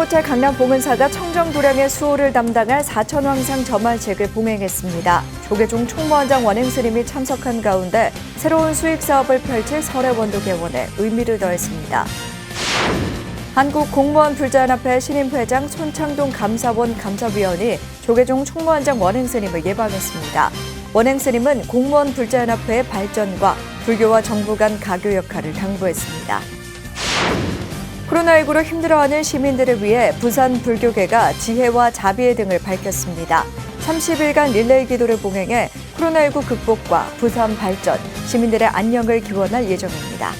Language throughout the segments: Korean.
천연고찰 강남 봉은사가 청정도량의 수호를 담당할 사천왕상 점안식을 봉행했습니다. 조계종 총무원장 원행 스님이 참석한 가운데 새로운 수익 사업을 펼칠 설해원도 개원에 의미를 더했습니다. 한국공무원불자연합회 신임회장 손창동 감사원 감사위원이 조계종 총무원장 원행 스님을 예방했습니다. 원행 스님은 공무원불자연합회의 발전과 불교와 정부 간 가교 역할을 당부했습니다. 코로나19로 힘들어하는 시민들을 위해 부산 불교계가 지혜와 자비의 등을 밝혔습니다. 30일간 릴레이 기도를 봉행해 코로나19 극복과 부산 발전, 시민들의 안녕을 기원할 예정입니다.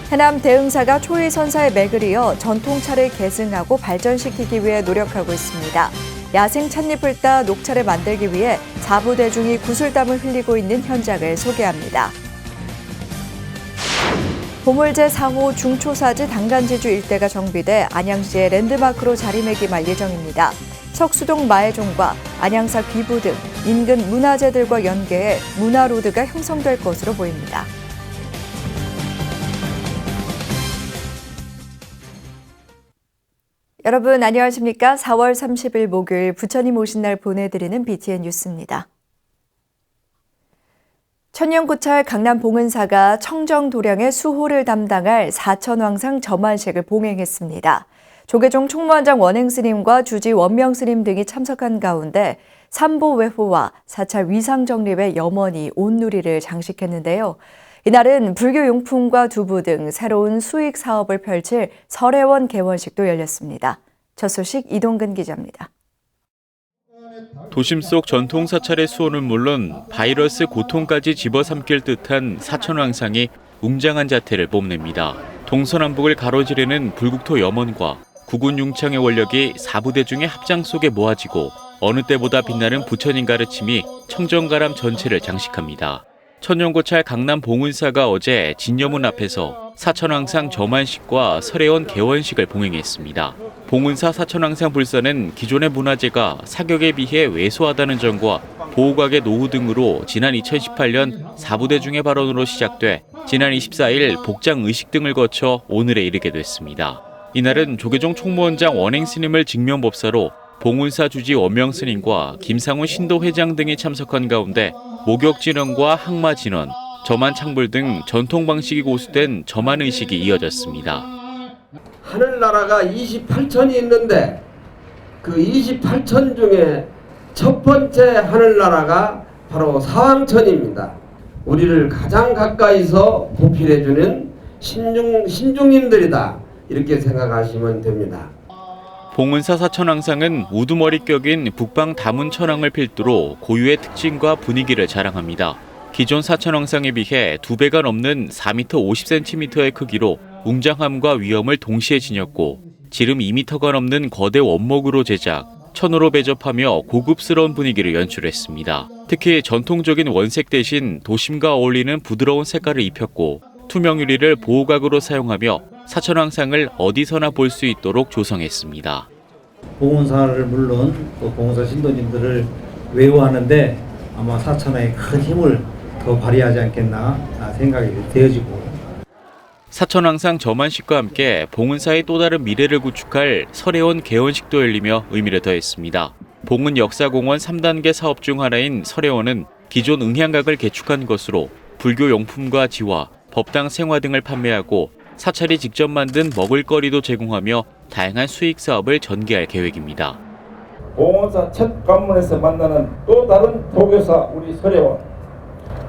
해남 대흥사가 초의선사의 맥을 이어 전통차를 계승하고 발전시키기 위해 노력하고 있습니다. 야생 찻잎을 따 녹차를 만들기 위해 자부대중이 구슬땀을 흘리고 있는 현장을 소개합니다. 보물 제4호 중초사지 당간지주 일대가 정비돼 안양시의 랜드마크로 자리매김할 예정입니다. 석수동 마해종과 안양사 귀부 등 인근 문화재들과 연계해 문화로드가 형성될 것으로 보입니다. 여러분 안녕하십니까? 4월 30일 목요일 부처님 오신 날 보내드리는 BTN 뉴스입니다. 천연고찰 강남 봉은사가 청정도량의 수호를 담당할 사천왕상 점안식을 봉행했습니다. 조계종 총무원장 원행 스님과 주지 원명 스님 등이 참석한 가운데 삼보외호와 사찰 위상정립의 염원이 온누리를 장식했는데요. 이날은 불교용품과 두부 등 새로운 수익 사업을 펼칠 설해원 개원식도 열렸습니다. 첫 소식 이동근 기자입니다. 도심 속 전통 사찰의 수호는 물론 바이러스 고통까지 집어삼킬 듯한 사천왕상이 웅장한 자태를 뽐냅니다. 동서남북을 가로지르는 불국토 염원과 구군 융창의 원력이 사부대중의 합장 속에 모아지고 어느 때보다 빛나는 부처님 가르침이 청정가람 전체를 장식합니다. 천연고찰 강남 봉은사가 어제 진여문 앞에서 사천왕상 점안식과 설해원 개원식을 봉행했습니다. 봉은사 사천왕상 불사는 기존의 문화재가 사격에 비해 왜소하다는 점과 보호각의 노후 등으로 지난 2018년 사부대중의 발언으로 시작돼 지난 24일 복장 의식 등을 거쳐 오늘에 이르게 됐습니다. 이날은 조계종 총무원장 원행 스님을 직면법사로 봉은사 주지 원명 스님과 김상훈 신도 회장 등이 참석한 가운데 목욕진원과 항마진원, 점안창불 등 전통 방식이 고수된 점안의식이 이어졌습니다. 하늘나라가 28천이 있는데 그 28천 중에 첫 번째 하늘나라가 바로 사왕천입니다. 우리를 가장 가까이서 보필해주는 신중님들이다. 이렇게 생각하시면 됩니다. 봉은사 사천왕상은 우두머리 격인 북방 다문 천왕을 필두로 고유의 특징과 분위기를 자랑합니다. 기존 사천왕상에 비해 2배가 넘는 4m 50cm의 크기로 웅장함과 위엄을 동시에 지녔고 지름 2m가 넘는 거대 원목으로 제작, 천으로 배접하며 고급스러운 분위기를 연출했습니다. 특히 전통적인 원색 대신 도심과 어울리는 부드러운 색깔을 입혔고 투명 유리를 보호각으로 사용하며 사천왕상을 어디서나 볼 수 있도록 조성했습니다. 봉은사를 물론 또 봉은사 신도님들을 외우하는데 아마 사천왕의 큰 힘을 더 발휘하지 않겠나 생각이 되어지고 사천왕상 점안식과 함께 봉은사의 또 다른 미래를 구축할 설해원 개원식도 열리며 의미를 더했습니다. 봉은 역사공원 3단계 사업 중 하나인 설해원은 기존 응향각을 개축한 것으로 불교 용품과 지화, 법당 생화 등을 판매하고 사찰이 직접 만든 먹을거리도 제공하며 다양한 수익 사업을 전개할 계획입니다. 봉은사 첫 관문에서 만나는 또 다른 도교사 우리 설해원,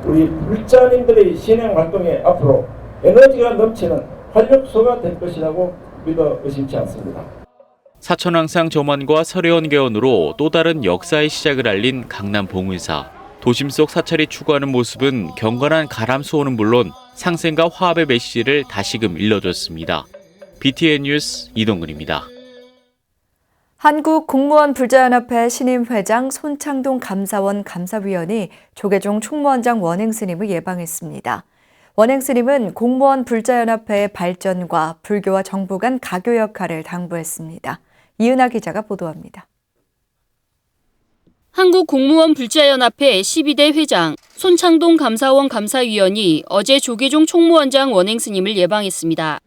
우리 불자님들의 신행 활동에 앞으로 에너지가 넘치는 활력소가 될 것이라고 믿어 의심치 않습니다. 사천왕상 점안과 설해원 개원으로 또 다른 역사의 시작을 알린 강남 봉은사. 도심 속 사찰이 추구하는 모습은 경건한 가람 수호는 물론 상생과 화합의 메시지를 다시금 일러줬습니다. BTN 뉴스 이동근입니다. 한국공무원불자연합회 신임회장 손창동 감사원 감사위원이 조계종 총무원장 원행 스님을 예방했습니다. 원행 스님은 공무원 불자연합회의 발전과 불교와 정부 간 가교 역할을 당부했습니다. 이은하 기자가 보도합니다. 한국공무원불자연합회 12대 회장 손창동 감사원 감사위원이 어제 조계종 총무원장 원행 스님을 예방했습니다.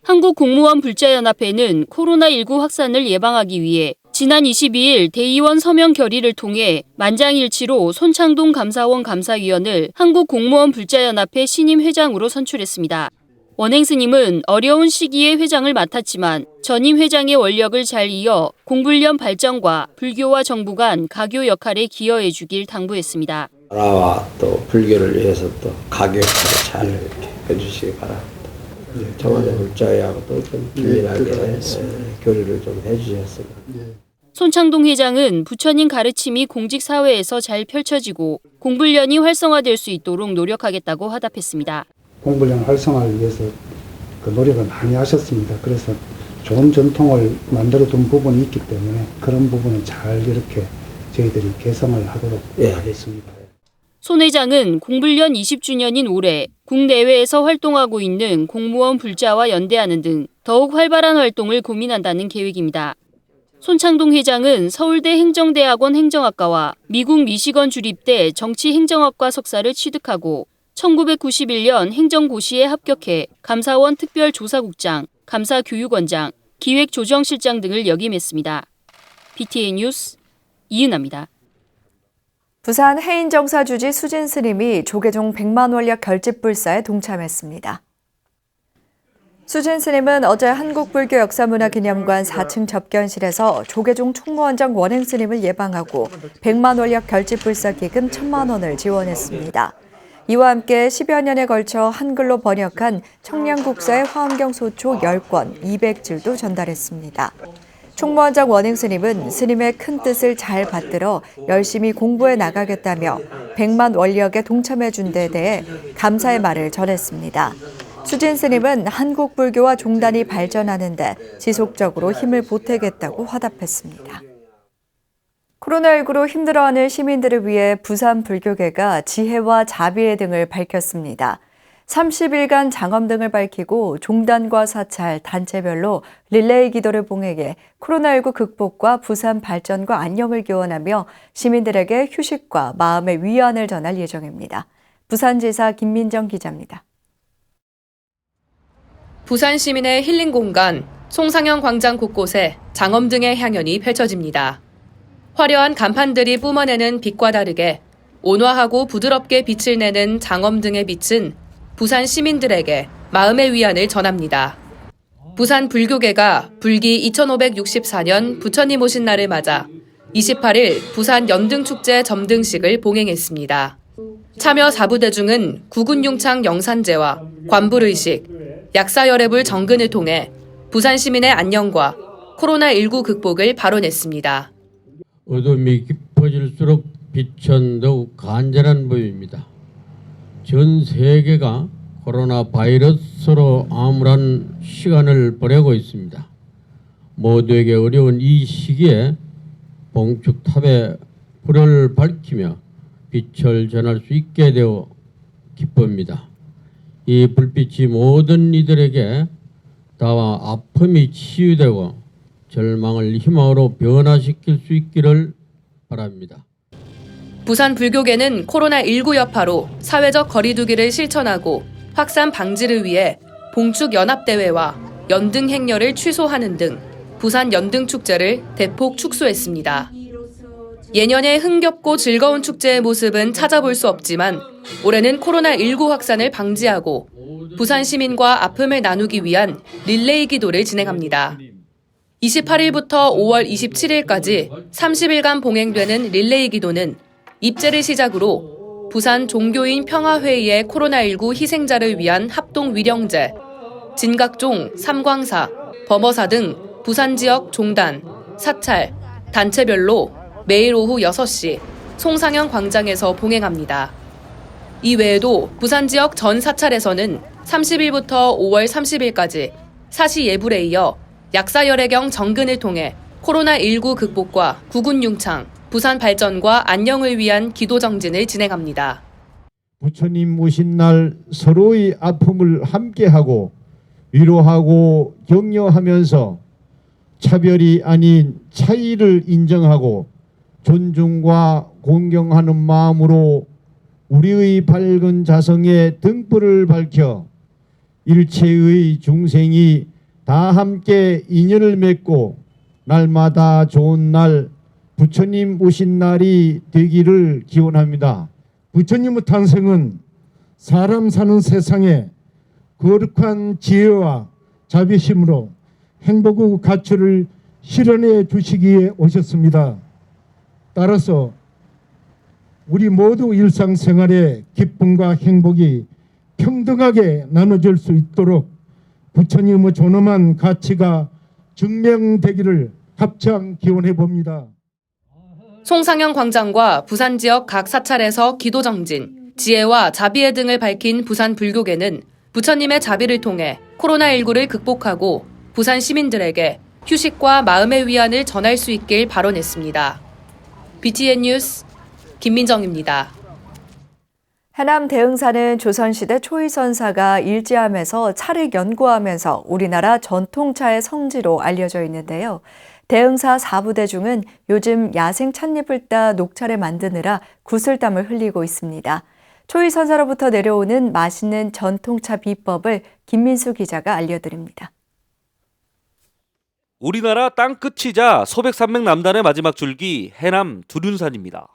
한국공무원불자연합회는 코로나19 확산을 예방하기 위해 지난 22일 대의원 서명 결의를 통해 만장일치로 손창동 감사원 감사위원을 한국공무원불자연합회 신임 회장으로 선출했습니다. 원행 스님은 어려운 시기에 회장을 맡았지만 전임 회장의 원력을 잘 이어 공불련 발전과 불교와 정부 간 가교 역할에 기여해 주길 당부했습니다. 나라와 또 불교를 위해서 또 가교 역할을 잘 이렇게 해주시기 바랍니다. 청와대 불자회하고도 좀 긴밀하게 교류를 좀 해주셨습니다. 손창동 회장은 부처님 가르침이 공직사회에서 잘 펼쳐지고 공불련이 활성화될 수 있도록 노력하겠다고 화답했습니다. 공불련 활성화를 위해서 그 노력을 많이 하셨습니다. 그래서 좋은 전통을 만들어둔 부분이 있기 때문에 그런 부분은 잘 이렇게 저희들이 개선을 하도록 하겠습니다. 손 회장은 공불련 20주년인 올해 국내외에서 활동하고 있는 공무원 불자와 연대하는 등 더욱 활발한 활동을 고민한다는 계획입니다. 손창동 회장은 서울대 행정대학원 행정학과와 미국 미시건 주립대 정치행정학과 석사를 취득하고 1991년 행정고시에 합격해 감사원 특별조사국장, 감사교육원장, 기획조정실장 등을 역임했습니다. BTN 뉴스 이은아입니다. 부산 해인정사 주지 수진 스님이 조계종 100만 원력 결집불사에 동참했습니다. 수진 스님은 어제 한국불교역사문화기념관 4층 접견실에서 조계종 총무원장 원행 스님을 예방하고 100만 원력 결집불사 기금 1,000만 원을 지원했습니다. 이와 함께 10여 년에 걸쳐 한글로 번역한 청량국사의 화엄경 소초 10권, 200질도 전달했습니다. 총무원장 원행 스님은 스님의 큰 뜻을 잘 받들어 열심히 공부해 나가겠다며 100만 원력에 동참해 준 데 대해 감사의 말을 전했습니다. 수진 스님은 한국 불교와 종단이 발전하는 데 지속적으로 힘을 보태겠다고 화답했습니다. 코로나19로 힘들어하는 시민들을 위해 부산 불교계가 지혜와 자비의 등을 밝혔습니다. 30일간 장엄 등을 밝히고 종단과 사찰, 단체별로 릴레이 기도를 봉행해 코로나19 극복과 부산 발전과 안녕을 기원하며 시민들에게 휴식과 마음의 위안을 전할 예정입니다. 부산지사 김민정 기자입니다. 부산 시민의 힐링 공간, 송상현 광장 곳곳에 장엄 등의 향연이 펼쳐집니다. 화려한 간판들이 뿜어내는 빛과 다르게 온화하고 부드럽게 빛을 내는 장엄 등의 빛은 부산 시민들에게 마음의 위안을 전합니다. 부산 불교계가 불기 2564년 부처님 오신 날을 맞아 28일 부산 연등축제 점등식을 봉행했습니다. 참여 4부대 중은 구군융창 영산제와 관불의식, 약사열애불 정근을 통해 부산 시민의 안녕과 코로나19 극복을 발언했습니다. 어둠이 깊어질수록 빛은 더욱 간절한 법입니다. 전 세계가 코로나 바이러스로 암울한 시간을 보내고 있습니다. 모두에게 어려운 이 시기에 봉축탑에 불을 밝히며 빛을 전할 수 있게 되어 기쁩니다. 이 불빛이 모든 이들에게 다와 아픔이 치유되고 절망을 희망으로 변화시킬 수 있기를 바랍니다. 부산 불교계는 코로나19 여파로 사회적 거리두기를 실천하고 확산 방지를 위해 봉축 연합대회와 연등 행렬을 취소하는 등 부산 연등축제를 대폭 축소했습니다. 예년의 흥겹고 즐거운 축제의 모습은 찾아볼 수 없지만 올해는 코로나19 확산을 방지하고 부산 시민과 아픔을 나누기 위한 릴레이 기도를 진행합니다. 28일부터 5월 27일까지 30일간 봉행되는 릴레이 기도는 입제를 시작으로 부산 종교인 평화회의의 코로나19 희생자를 위한 합동 위령제, 진각종, 삼광사, 범어사 등 부산 지역 종단, 사찰, 단체별로 매일 오후 6시 송상현 광장에서 봉행합니다. 이 외에도 부산 지역 전 사찰에서는 30일부터 5월 30일까지 사시 예불에 이어 약사열애경 정근을 통해 코로나19 극복과 구군융창, 부산 발전과 안녕을 위한 기도 정진을 진행합니다. 부처님 오신 날 서로의 아픔을 함께하고 위로하고 격려하면서 차별이 아닌 차이를 인정하고 존중과 공경하는 마음으로 우리의 밝은 자성에 등불을 밝혀 일체의 중생이 다 함께 인연을 맺고 날마다 좋은 날 부처님 오신 날이 되기를 기원합니다. 부처님의 탄생은 사람 사는 세상에 거룩한 지혜와 자비심으로 행복의 가치를 실현해 주시기에 오셨습니다. 따라서 우리 모두 일상생활에 기쁨과 행복이 평등하게 나눠질 수 있도록 부처님의 존엄한 가치가 증명되기를 합창 기원해 봅니다. 송상현 광장과 부산 지역 각 사찰에서 기도 정진, 지혜와 자비의 등을 밝힌 부산 불교계는 부처님의 자비를 통해 코로나19를 극복하고 부산 시민들에게 휴식과 마음의 위안을 전할 수 있길 발언했습니다. BTN 뉴스 김민정입니다. 해남 대흥사는 조선시대 초이선사가 일제함에서 차를 연구하면서 우리나라 전통차의 성지로 알려져 있는데요. 대흥사 4부대중은 요즘 야생 찻잎을 따 녹차를 만드느라 구슬땀을 흘리고 있습니다. 초이선사로부터 내려오는 맛있는 전통차 비법을 김민수 기자가 알려드립니다. 우리나라 땅끝이자 소백산맥 남단의 마지막 줄기 해남 두륜산입니다.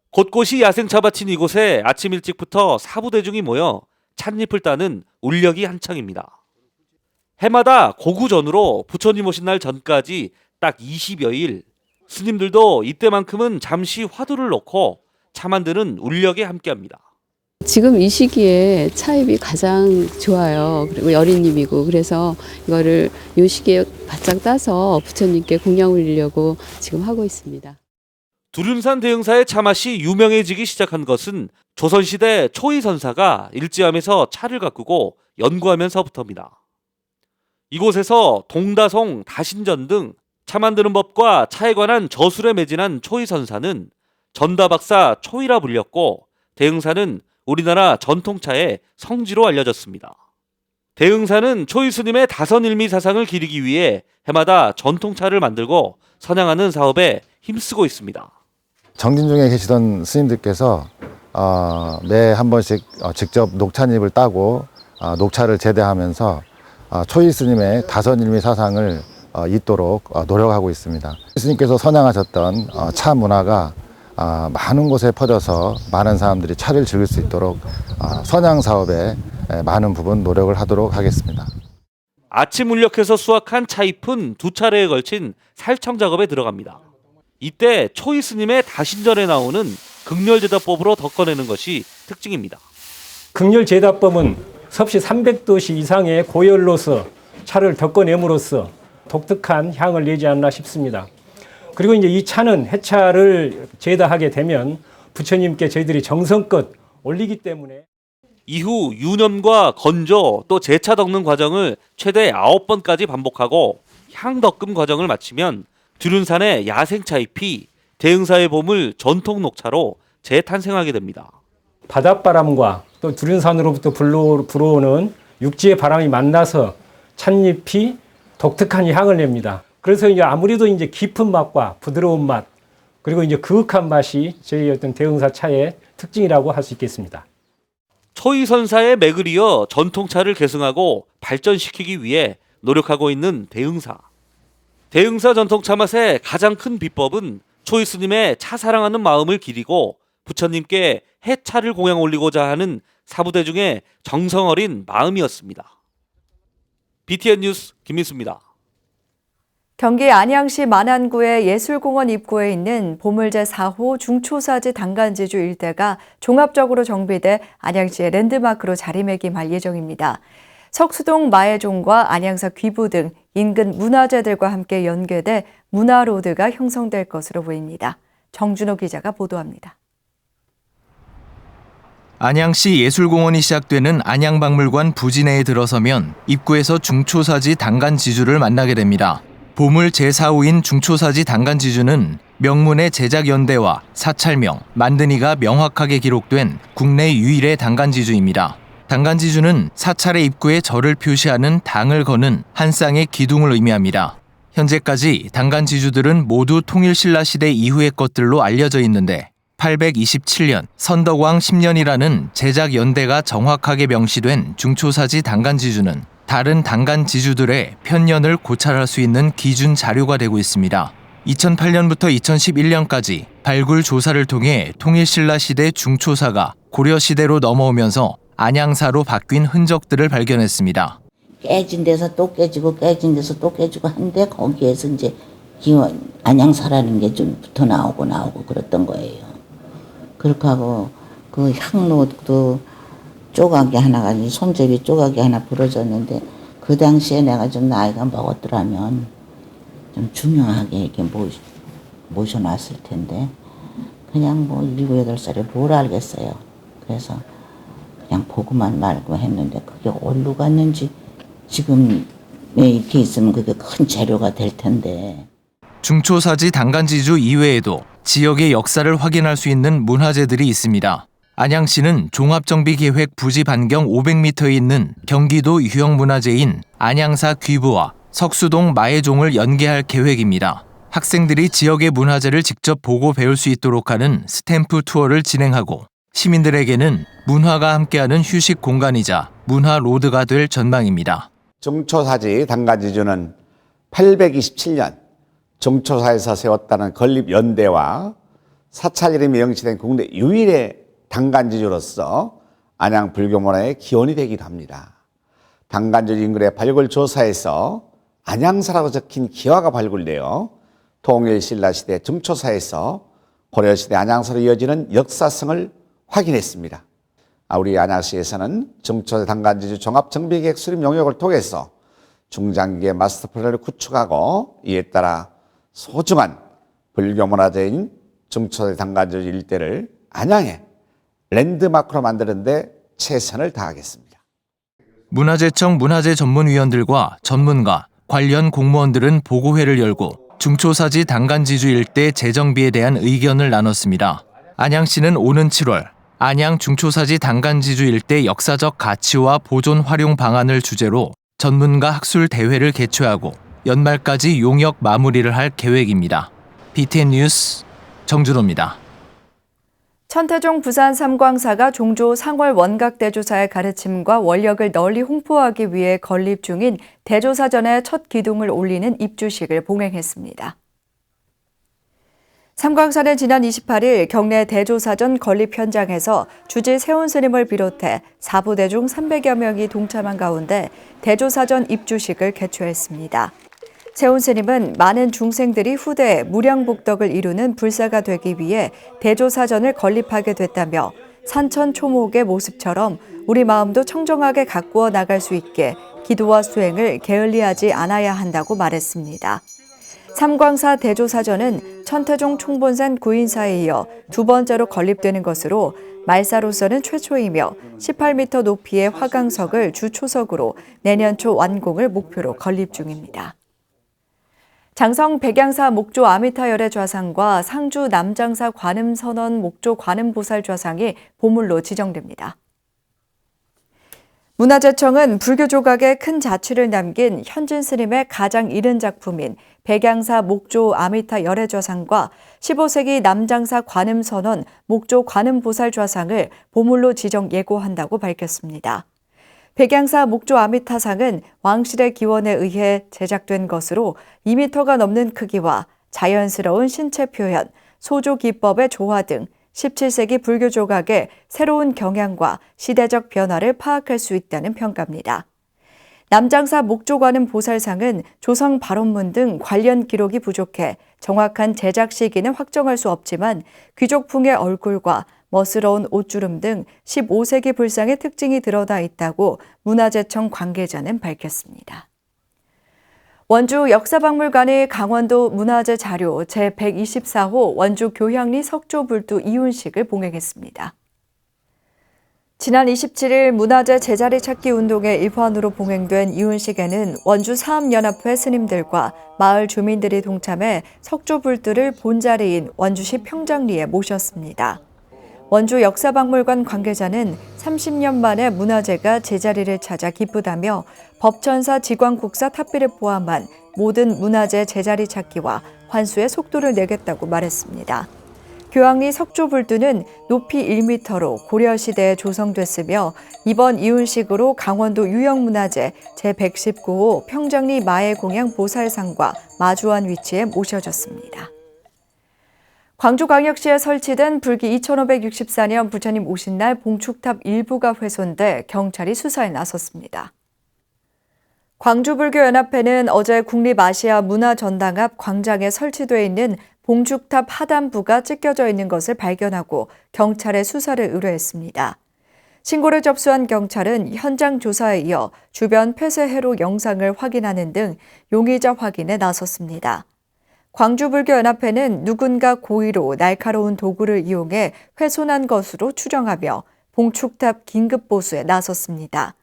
곳곳이 야생 차밭인 이곳에 아침 일찍부터 사부대중이 모여 찻잎을 따는 울력이 한창입니다. 해마다 고구전으로 부처님 오신 날 전까지 딱 20여일, 스님들도 이때만큼은 잠시 화두를 놓고 차 만드는 울력에 함께합니다. 지금 이 시기에 차잎이 가장 좋아요. 그리고 여린잎이고 그래서 이거를 이 시기에 바짝 따서 부처님께 공양 올리려고 지금 하고 있습니다. 두륜산 대흥사의 차맛이 유명해지기 시작한 것은 조선시대 초이선사가 일제함에서 차를 가꾸고 연구하면서부터입니다. 이곳에서 동다송, 다신전 등 차 만드는 법과 차에 관한 저술에 매진한 초이선사는 전다박사 초이라 불렸고 대흥사는 우리나라 전통차의 성지로 알려졌습니다. 대흥사는 초이 스님의 다선일미 사상을 기리기 위해 해마다 전통차를 만들고 선양하는 사업에 힘쓰고 있습니다. 정진 중에 계시던 스님들께서 매 한 번씩 직접 녹차잎을 따고 녹차를 제대하면서 초이 스님의 다선일미 사상을 잇도록 노력하고 있습니다. 스님께서 선양하셨던 차 문화가 많은 곳에 퍼져서 많은 사람들이 차를 즐길 수 있도록 선양 사업에 많은 부분 노력을 하도록 하겠습니다. 아침 울력해서 수확한 차잎은 두 차례에 걸친 살청 작업에 들어갑니다. 이때 초이 스님의 다신전에 나오는 극렬제다법으로 덮어내는 것이 특징입니다. 극렬제다법은 섭씨 300도씨 이상의 고열로서 차를 덮어냄으로써 독특한 향을 내지 않나 싶습니다. 그리고 이제 이 차는 해차를 제다하게 되면 부처님께 저희들이 정성껏 올리기 때문에 이후 유념과 건조 또 재차 덮는 과정을 최대 9번까지 반복하고 향 덮음 과정을 마치면 두륜산의 야생 차잎이 대흥사의 보물 전통 녹차로 재탄생하게 됩니다. 바닷바람과 또 두륜산으로부터 불어오는 육지의 바람이 만나서 찻잎이 독특한 향을 냅니다. 그래서 이제 아무래도 이제 깊은 맛과 부드러운 맛 그리고 이제 그윽한 맛이 저희 어떤 대흥사 차의 특징이라고 할 수 있겠습니다. 초이선사의 맥을 이어 전통차를 계승하고 발전시키기 위해 노력하고 있는 대흥사. 대흥사 전통차 맛의 가장 큰 비법은 초이 스님의 차 사랑하는 마음을 기리고 부처님께 해차를 공양 올리고자 하는 사부대중의 정성 어린 마음이었습니다. BTN 뉴스 김민수입니다. 경기 안양시 만안구의 예술공원 입구에 있는 보물제 4호 중초사지 당간지주 일대가 종합적으로 정비돼 안양시의 랜드마크로 자리매김할 예정입니다. 석수동 마애종과 안양사 귀부 등 인근 문화재들과 함께 연계돼 문화로드가 형성될 것으로 보입니다. 정준호 기자가 보도합니다. 안양시 예술공원이 시작되는 안양박물관 부지 내에 들어서면 입구에서 중초사지 당간지주를 만나게 됩니다. 보물 제4호인 중초사지 당간지주는 명문의 제작 연대와 사찰명, 만드니가 명확하게 기록된 국내 유일의 당간지주입니다. 당간지주는 사찰의 입구에 절을 표시하는 당을 거는 한 쌍의 기둥을 의미합니다. 현재까지 당간지주들은 모두 통일신라 시대 이후의 것들로 알려져 있는데 827년 선덕왕 10년이라는 제작 연대가 정확하게 명시된 중초사지 당간지주는 다른 당간 지주들의 편년을 고찰할 수 있는 기준 자료가 되고 있습니다. 2008년부터 2011년까지 발굴 조사를 통해 통일신라 시대 중초사가 고려 시대로 넘어오면서 안양사로 바뀐 흔적들을 발견했습니다. 깨진 데서 또 깨지고 깨진 데서 또 깨지고 한데 거기에서 이제 기원 안양사라는 게 좀 붙어 나오고 그랬던 거예요. 그렇게 하고 그 향로도 조각이 하나가 손잡이 조각이 하나 부러졌는데 그 당시에 내가 좀 나이가 먹었더라면 좀 중요하게 이렇게 모셔놨을 텐데 그냥 뭐 7, 8살에 뭘 알겠어요. 그래서 그냥 보고만 말고 했는데 그게 어디로 갔는지 지금에 이렇게 있으면 그게 큰 재료가 될 텐데. 중초사지 당간지주 이외에도 지역의 역사를 확인할 수 있는 문화재들이 있습니다. 안양시는 종합정비계획 부지 반경 500m에 있는 경기도 유형문화재인 안양사 귀부와 석수동 마애종을 연계할 계획입니다. 학생들이 지역의 문화재를 직접 보고 배울 수 있도록 하는 스탬프 투어를 진행하고 시민들에게는 문화가 함께하는 휴식 공간이자 문화 로드가 될 전망입니다. 중초사지 당간지주는 827년 중초사에서 세웠다는 건립연대와 사찰 이름이 명시된 국내 유일의 당간지주로서 안양 불교문화의 기원이 되기도 합니다. 당간지주 인근의 발굴 조사에서 안양사라고 적힌 기와가 발굴되어 통일신라시대 중초사에서 고려시대 안양사로 이어지는 역사성을 확인했습니다. 우리 안양시에서는 중초사 당간지주 종합정비계획 수립 용역을 통해서 중장기의 마스터 플랜을 구축하고 이에 따라 소중한 불교문화재인 중초사 당간지주 일대를 안양에 랜드마크로 만드는 데 최선을 다하겠습니다. 문화재청 문화재 전문위원들과 전문가, 관련 공무원들은 보고회를 열고 중초사지 당간지주 일대 재정비에 대한 의견을 나눴습니다. 안양시는 오는 7월 안양 중초사지 당간지주 일대 역사적 가치와 보존 활용 방안을 주제로 전문가 학술 대회를 개최하고 연말까지 용역 마무리를 할 계획입니다. BTN 뉴스 정준호입니다. 천태종 부산 삼광사가 종조 상월 원각 대조사의 가르침과 원력을 널리 홍보하기 위해 건립 중인 대조사전의 첫 기둥을 올리는 입주식을 봉행했습니다. 삼광사는 지난 28일 경내 대조사전 건립 현장에서 주지 세훈 스님을 비롯해 사부대 중 300여 명이 동참한 가운데 대조사전 입주식을 개최했습니다. 세훈 스님은 많은 중생들이 후대에 무량복덕을 이루는 불사가 되기 위해 대조사전을 건립하게 됐다며 산천 초목의 모습처럼 우리 마음도 청정하게 가꾸어 나갈 수 있게 기도와 수행을 게을리하지 않아야 한다고 말했습니다. 삼광사 대조사전은 천태종 총본산 구인사에 이어 두 번째로 건립되는 것으로 말사로서는 최초이며 18m 높이의 화강석을 주초석으로 내년 초 완공을 목표로 건립 중입니다. 장성 백양사 목조 아미타 열애 좌상과 상주 남장사 관음선원 목조 관음보살 좌상이 보물로 지정됩니다. 문화재청은 불교 조각에 큰 자취를 남긴 현진 스님의 가장 이른 작품인 백양사 목조 아미타 열애 좌상과 15세기 남장사 관음선원 목조 관음보살 좌상을 보물로 지정 예고한다고 밝혔습니다. 백양사 목조 아미타상은 왕실의 기원에 의해 제작된 것으로 2m가 넘는 크기와 자연스러운 신체 표현, 소조 기법의 조화 등 17세기 불교 조각의 새로운 경향과 시대적 변화를 파악할 수 있다는 평가입니다. 남장사 목조관음 보살상은 조성 발원문 등 관련 기록이 부족해 정확한 제작 시기는 확정할 수 없지만 귀족풍의 얼굴과 멋스러운 옷주름 등 15세기 불상의 특징이 드러나 있다고 문화재청 관계자는 밝혔습니다. 원주 역사박물관의 강원도 문화재 자료 제124호 원주 교향리 석조불두 이훈식을 봉행했습니다. 지난 27일 문화재 제자리 찾기 운동의 일환으로 봉행된 이훈식에는 원주 사암연합회 스님들과 마을 주민들이 동참해 석조불두를 본자리인 원주시 평장리에 모셨습니다. 원주 역사박물관 관계자는 30년 만에 문화재가 제자리를 찾아 기쁘다며 법천사 지광국사 탑비를 포함한 모든 문화재 제자리 찾기와 환수의 속도를 내겠다고 말했습니다. 교황리 석조불두는 높이 1m로 고려시대에 조성됐으며 이번 이혼식으로 강원도 유형문화재 제119호 평정리 마해공양 보살상과 마주한 위치에 모셔졌습니다. 광주광역시에 설치된 불기 2564년 부처님 오신 날 봉축탑 일부가 훼손돼 경찰이 수사에 나섰습니다. 광주불교연합회는 어제 국립아시아 문화전당 앞 광장에 설치되어 있는 봉축탑 하단부가 찢겨져 있는 것을 발견하고 경찰에 수사를 의뢰했습니다. 신고를 접수한 경찰은 현장 조사에 이어 주변 폐쇄회로 영상을 확인하는 등 용의자 확인에 나섰습니다. 광주불교연합회는 누군가 고의로 날카로운 도구를 이용해 훼손한 것으로 추정하며 봉축탑 긴급보수에 나섰습니다.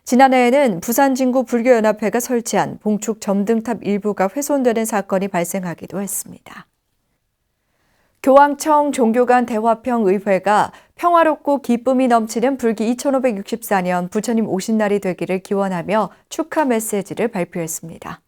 지난해에는 부산진구 불교연합회가 설치한 봉축 점등탑 일부가 훼손되는 사건이 발생하기도 했습니다. 교황청 종교간 대화평의회가 평화롭고 기쁨이 넘치는 불기 2564년 부처님 오신 날이 되기를 기원하며 축하 메시지를 발표했습니다.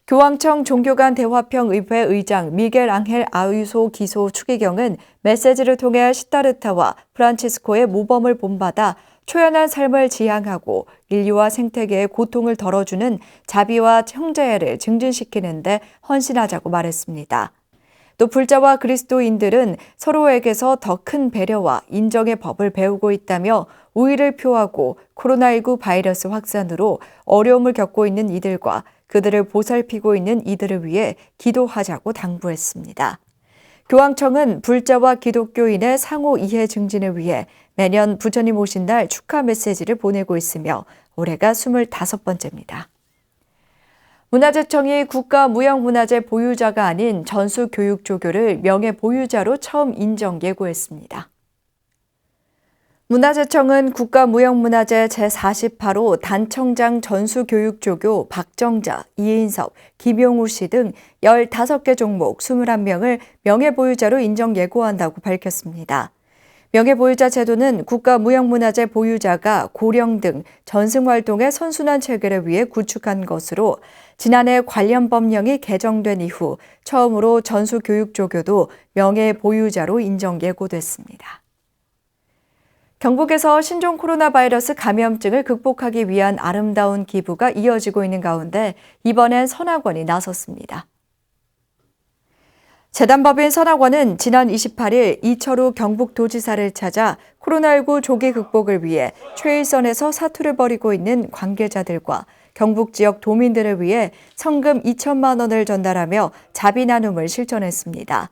교황청 종교간 대화평의회 의장 미겔 앙헬 아유소 기소 추기경은 메시지를 통해 시타르타와 프란치스코의 모범을 본받아 초연한 삶을 지향하고 인류와 생태계의 고통을 덜어주는 자비와 형제애를 증진시키는 데 헌신하자고 말했습니다. 또 불자와 그리스도인들은 서로에게서 더 큰 배려와 인정의 법을 배우고 있다며 우의를 표하고 코로나19 바이러스 확산으로 어려움을 겪고 있는 이들과 그들을 보살피고 있는 이들을 위해 기도하자고 당부했습니다. 교황청은 불자와 기독교인의 상호 이해 증진을 위해 매년 부처님 오신 날 축하 메시지를 보내고 있으며 올해가 25번째입니다. 문화재청이 국가무형문화재 보유자가 아닌 전수교육조교를 명예보유자로 처음 인정 예고했습니다. 문화재청은 국가무형문화재 제48호 단청장 전수교육조교 박정자, 이인섭, 김용우 씨 등 15개 종목 21명을 명예보유자로 인정 예고한다고 밝혔습니다. 명예보유자 제도는 국가무형문화재 보유자가 고령 등 전승활동의 선순환 체계를 위해 구축한 것으로 지난해 관련 법령이 개정된 이후 처음으로 전수교육조교도 명예보유자로 인정 예고됐습니다. 경북에서 신종 코로나 바이러스 감염증을 극복하기 위한 아름다운 기부가 이어지고 있는 가운데 이번엔 선악원이 나섰습니다. 재단법인 선악원은 지난 28일 이철우 경북도지사를 찾아 코로나19 조기 극복을 위해 최일선에서 사투를 벌이고 있는 관계자들과 경북 지역 도민들을 위해 성금 2천만 원을 전달하며 자비 나눔을 실천했습니다.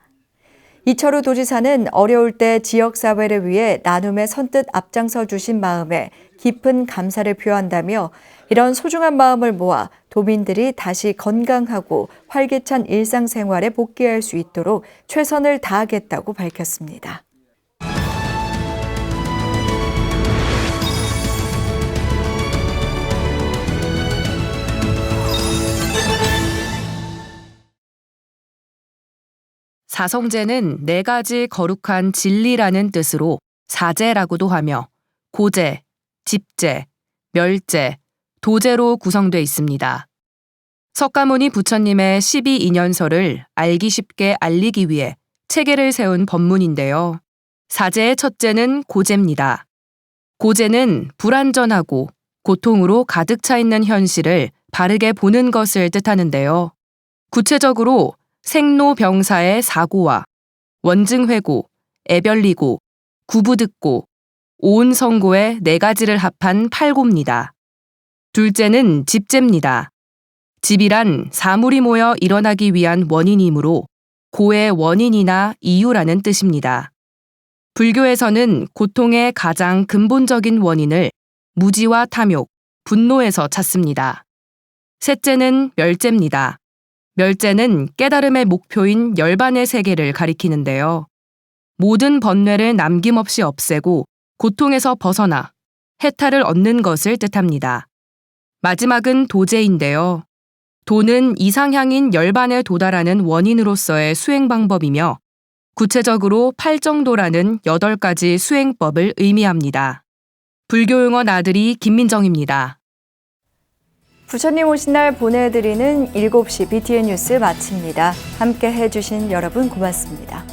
이철우 도지사는 어려울 때 지역사회를 위해 나눔에 선뜻 앞장서 주신 마음에 깊은 감사를 표한다며 이런 소중한 마음을 모아 도민들이 다시 건강하고 활기찬 일상생활에 복귀할 수 있도록 최선을 다하겠다고 밝혔습니다. 사성제는 4가지 거룩한 진리라는 뜻으로 사제라고도 하며 고제, 집제, 멸제, 도제로 구성돼 있습니다. 석가모니 부처님의 12인연설을 알기 쉽게 알리기 위해 체계를 세운 법문인데요. 사제의 첫째는 고제입니다. 고제는 불완전하고 고통으로 가득 차 있는 현실을 바르게 보는 것을 뜻하는데요. 구체적으로 생로병사의 사고와 원증회고, 애별리고, 구부듣고, 오은성고의 4가지를 합한 8고입니다. 둘째는 집제입니다. 집이란 사물이 모여 일어나기 위한 원인이므로 고의 원인이나 이유라는 뜻입니다. 불교에서는 고통의 가장 근본적인 원인을 무지와 탐욕, 분노에서 찾습니다. 셋째는 멸제입니다. 멸제는 깨달음의 목표인 열반의 세계를 가리키는데요. 모든 번뇌를 남김없이 없애고 고통에서 벗어나 해탈을 얻는 것을 뜻합니다. 마지막은 도제인데요. 도는 이상향인 열반에 도달하는 원인으로서의 수행 방법이며 구체적으로 팔정도라는 8가지 수행법을 의미합니다. 불교용어 나들이 김민정입니다. 부처님 오신 날 보내드리는 7시 BTN 뉴스 마칩니다. 함께 해주신 여러분 고맙습니다.